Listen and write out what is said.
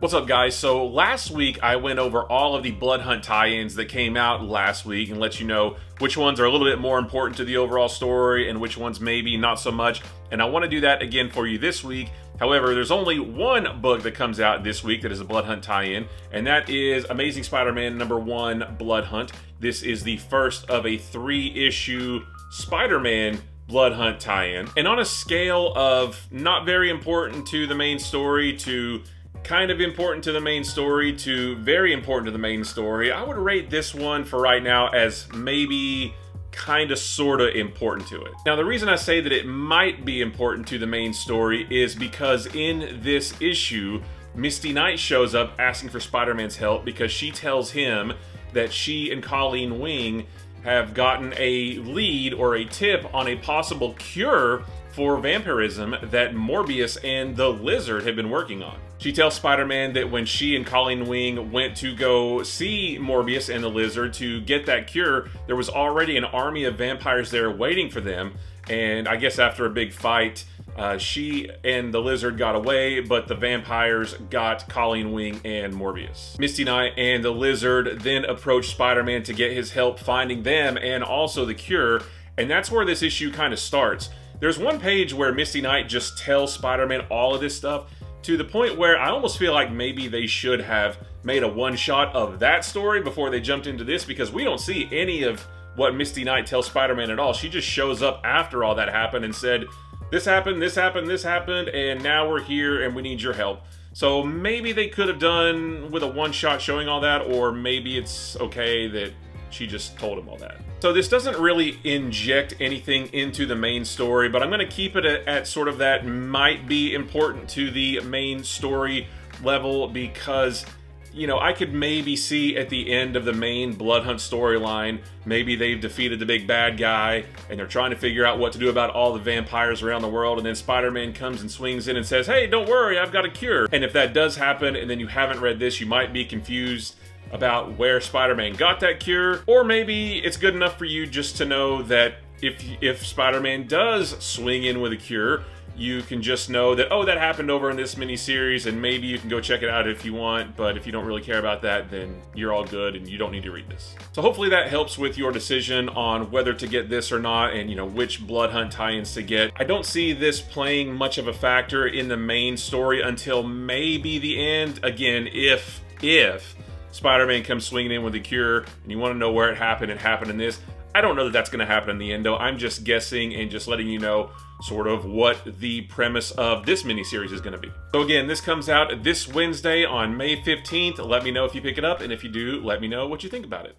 What's up, guys? So last week I went over all of the Blood Hunt tie-ins that came out last week and let you know which ones are a little bit more important to the overall story and which ones maybe not so much. And I want to do that again for you this week. However, there's only one book that comes out this week that is a Blood Hunt tie-in, and that is Amazing Spider-Man #1 Blood Hunt. This is the first of a 3-issue Spider-Man Blood Hunt tie-in. And on a scale of not very important to the main story to kind of important to the main story to very important to the main story, I would rate this one for right now as maybe kind of sort of important to it. Now, the reason I say that it might be important to the main story is because in this issue, Misty Knight shows up asking for Spider-Man's help because she tells him that she and Colleen Wing have gotten a lead or a tip on a possible cure for vampirism that Morbius and the Lizard have been working on. She tells Spider-Man that when she and Colleen Wing went to go see Morbius and the Lizard to get that cure, there was already an army of vampires there waiting for them, and I guess after a big fight, she and the Lizard got away, but the vampires got Colleen Wing and Morbius. Misty Knight and the Lizard then approached Spider-Man to get his help finding them and also the cure, and that's where this issue kind of starts. There's one page where Misty Knight just tells Spider-Man all of this stuff to the point where I almost feel like maybe they should have made a one-shot of that story before they jumped into this, because we don't see any of what Misty Knight tells Spider-Man at all. She just shows up after all that happened and said, this happened, this happened, this happened, and now we're here and we need your help. So maybe they could have done with a one-shot showing all that, or maybe it's okay that she just told him all that. So this doesn't really inject anything into the main story, but I'm going to keep it at sort of that might be important to the main story level, because, you know, I could maybe see at the end of the main Blood Hunt storyline, maybe they've defeated the big bad guy and they're trying to figure out what to do about all the vampires around the world, and then Spider-Man comes and swings in and says, hey, don't worry, I've got a cure. And if that does happen and then you haven't read this, you might be confused about where Spider-Man got that cure, or maybe it's good enough for you just to know that if Spider-Man does swing in with a cure, you can just know that, oh, that happened over in this miniseries, and maybe you can go check it out if you want, but if you don't really care about that, then you're all good and you don't need to read this. So hopefully that helps with your decision on whether to get this or not, and, you know, which Blood Hunt tie-ins to get. I don't see this playing much of a factor in the main story until maybe the end. Again, if Spider-Man comes swinging in with a cure and you want to know where it happened in this, I don't know that that's going to happen in the end, though. I'm just guessing and just letting you know sort of what the premise of this miniseries is going to be. So again, this comes out this Wednesday on May 15th. Let me know if you pick it up, and if you do, let me know what you think about it.